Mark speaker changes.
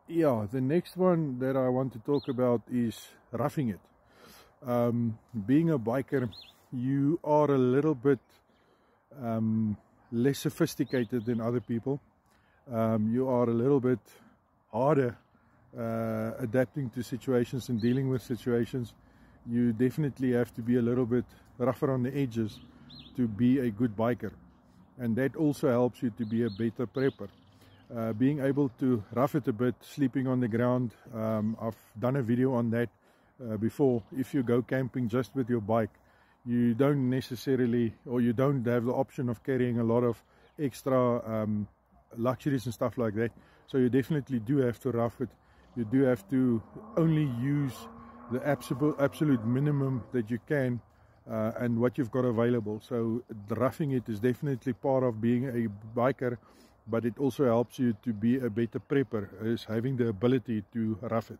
Speaker 1: Yeah, the next one that I want to talk about is roughing it. Being a biker, you are a little bit less sophisticated than other people. You are a little bit harder adapting to situations and dealing with situations. You definitely have to be a little bit rougher on the edges to be a good biker, and that also helps you to be a better prepper. Being able to rough it a bit, sleeping on the ground. I've done a video on that before. If you go camping just with your bike, you don't necessarily, or you don't have the option of carrying a lot of extra luxuries and stuff like that. So you definitely do have to rough it. You do have to only use the absolute minimum that you can and what you've got available. So roughing it is definitely part of being a biker, but it also helps you to be a better prepper, is having the ability to rough it.